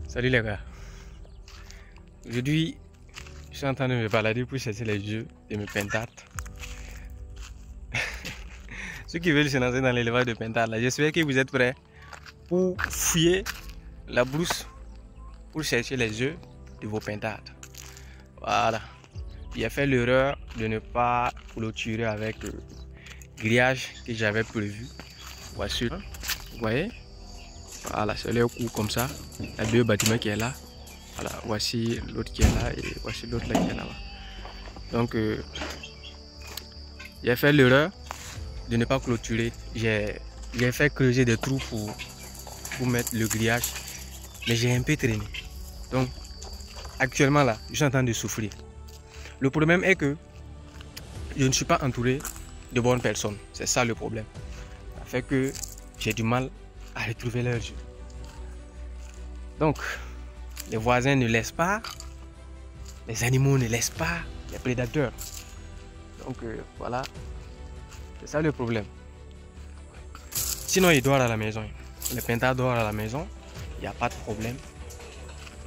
Salut les gars. Aujourd'hui, je suis en train de me balader pour chercher les jeux de mes pentates. Ceux qui veulent se lancer dans l'élevage de pentates, j'espère que vous êtes prêts pour fouiller la brousse pour chercher les œufs de vos pentates. Voilà. J'ai fait l'erreur de ne pas clôturer avec le grillage que j'avais prévu. Voici, vous voyez? Voilà, c'est le coup comme ça. Il y a deux bâtiments qui est là. Voilà, voici l'autre qui est là et voici l'autre là qui est là-bas. Donc, j'ai fait l'erreur de ne pas clôturer. J'ai fait creuser des trous pour mettre le grillage, mais j'ai un peu traîné. Donc, actuellement là, je suis en train de souffrir. Le problème est que je ne suis pas entouré de bonnes personnes. C'est ça le problème. Ça fait que j'ai du mal à retrouver leur jeu. Donc, les voisins ne laissent pas, les animaux ne laissent pas, les prédateurs. Donc voilà, c'est ça le problème. Sinon, ils dorment à la maison. Les pentates dorment à la maison, il n'y a pas de problème.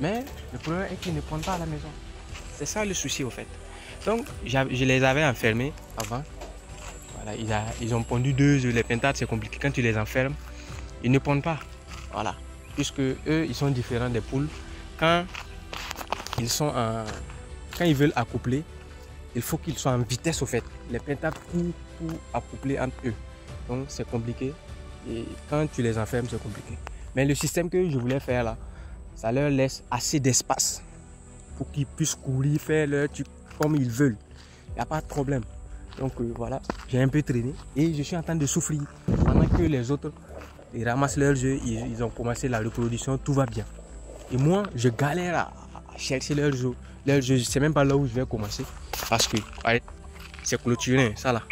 Mais le problème est qu'ils ne pondent pas à la maison. C'est ça le souci au fait. Donc, je les avais enfermés avant. Voilà, ils ont pondu 2 œufs. Les pentates, c'est compliqué. Quand tu les enfermes, ils ne pondent pas. Voilà. Puisque eux, ils sont différents des poules. Quand ils veulent accoupler, il faut qu'ils soient en vitesse au fait. Les pentates courent pour accoupler entre eux. Donc c'est compliqué. Et quand tu les enfermes, c'est compliqué. Mais le système que je voulais faire là, ça leur laisse assez d'espace pour qu'ils puissent courir, faire leur truc comme ils veulent. Il n'y a pas de problème. Donc voilà, j'ai un peu traîné et je suis en train de souffrir. Pendant que les autres, ils ramassent leurs œufs, ils ont commencé la reproduction, tout va bien. Et moi, je galère à chercher leurs œufs. Je ne sais même pas là où je vais commencer. Parce que c'est clôturé, ça là.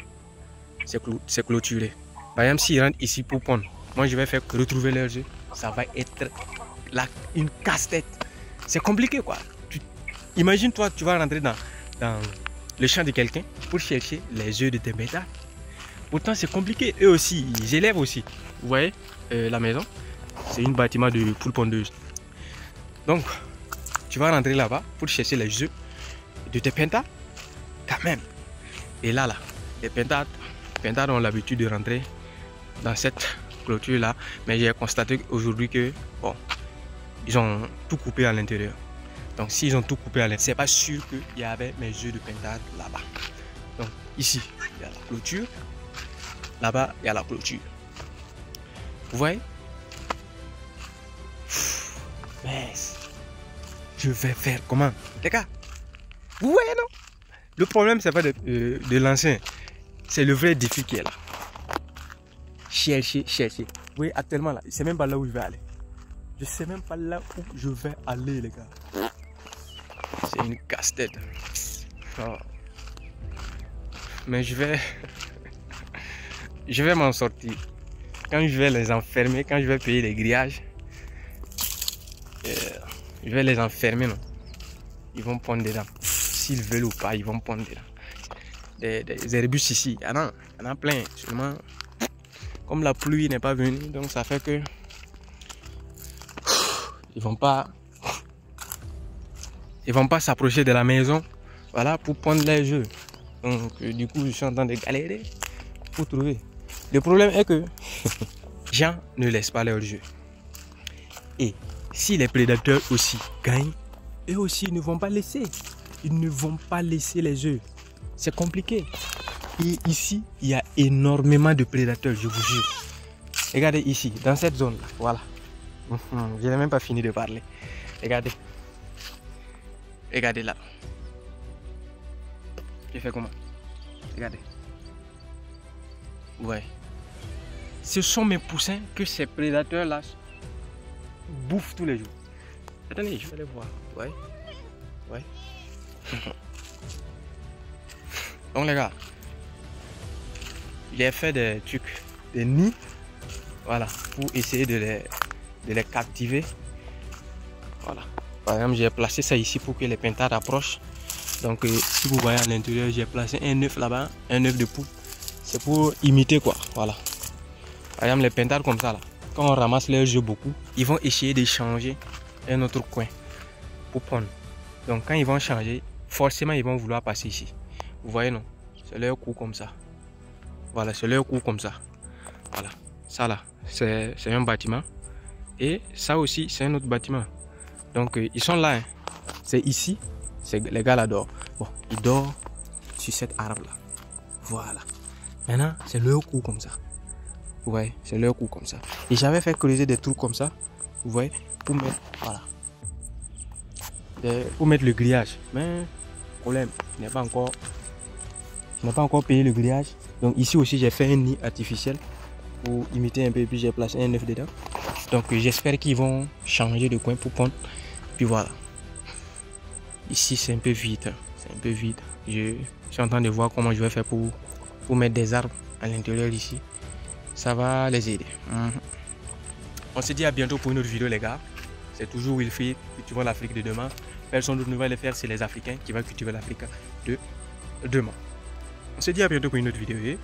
C'est clôturé. Par exemple, s'ils rentrent ici pour pondre, moi je vais faire retrouver leurs œufs. Ça va être une casse-tête. C'est compliqué quoi. Imagine-toi, tu vas rentrer dans le champ de quelqu'un pour chercher les œufs de tes pentates. Pourtant, c'est compliqué. Eux aussi, ils élèvent aussi. Vous voyez, la maison, c'est un bâtiment de poules pondeuses. Donc, tu vas rentrer là-bas pour chercher les œufs de tes pentates, quand même. Et là, les pentates ont l'habitude de rentrer dans cette clôture-là. Mais j'ai constaté aujourd'hui que, bon, ils ont tout coupé à l'intérieur. Donc, s'ils ont tout coupé à l'intérieur, c'est pas sûr qu'il y avait mes œufs de pentates là-bas. Donc, ici, il y a la clôture. Là-bas, il y a la clôture. Vous voyez? Mais je vais faire comment? Les gars, vous voyez non? Le problème, c'est pas de l'ancien. C'est le vrai défi qui est là. Chercher. Vous voyez, actuellement là, je ne sais même pas là où je vais aller. Je ne sais même pas là où je vais aller, les gars. C'est une casse-tête. Oh. Mais je vais m'en sortir. Quand je vais les enfermer, quand je vais payer les grillages, je vais les enfermer, non? Ils vont pondre dedans. S'ils veulent ou pas, ils vont pondre dedans. Des herbus ici, il y en a plein. Seulement, comme la pluie n'est pas venue, donc ça fait que ils vont pas s'approcher de la maison, voilà, pour pondre les œufs. Donc du coup, je suis en train de galérer pour trouver. Le problème est que les gens ne laissent pas leurs œufs. Et si les prédateurs aussi gagnent, eux aussi ils ne vont pas laisser. Ils ne vont pas laisser les œufs. C'est compliqué. Et ici, il y a énormément de prédateurs, je vous jure. Regardez ici, dans cette zone-là, voilà. Je n'ai même pas fini de parler. Regardez. Regardez là. Je fais comment? Regardez. Ouais. Ce sont mes poussins que ces prédateurs-là bouffent tous les jours. Attendez, je vais les voir. Ouais. Ouais. Donc les gars, j'ai fait des trucs, des nids, voilà, pour essayer de les captiver. Voilà. Par exemple, j'ai placé ça ici pour que les pentates approchent. Donc si vous voyez à l'intérieur, j'ai placé un œuf là-bas, un œuf de poule. C'est pour imiter quoi, voilà. Par exemple, les pentates comme ça là, quand on ramasse leurs œufs beaucoup, ils vont essayer d'échanger un autre coin pour pondre. Donc quand ils vont changer, forcément ils vont vouloir passer ici. Vous voyez non? C'est leur coup comme ça. Voilà, c'est leur coup comme ça. Voilà, ça là, c'est un bâtiment. Et ça aussi, c'est un autre bâtiment. Donc ils sont là. Hein. C'est ici, les gars là dorment. Bon, ils dorment sur cet arbre là. Voilà. Maintenant, c'est leur coup comme ça. Vous voyez, c'est leur coup comme ça. Et j'avais fait creuser des trous comme ça. Vous voyez, pour mettre, voilà. Pour mettre le grillage. Mais, problème, je n'ai pas encore payé le grillage. Donc ici aussi, j'ai fait un nid artificiel pour imiter un peu. Puis j'ai placé un œuf dedans. Donc j'espère qu'ils vont changer de coin pour pondre. Puis voilà. Ici, c'est un peu vide. Hein. C'est un peu vide. Je suis en train de voir comment je vais faire pour mettre des arbres à l'intérieur ici. Ça va les aider. On se dit à bientôt pour une autre vidéo les gars. C'est toujours Wilfried, cultivons l'Afrique de demain. Personne d'autre ne va le faire, c'est les Africains qui vont cultiver l'Afrique de demain. On se dit à bientôt pour une autre vidéo.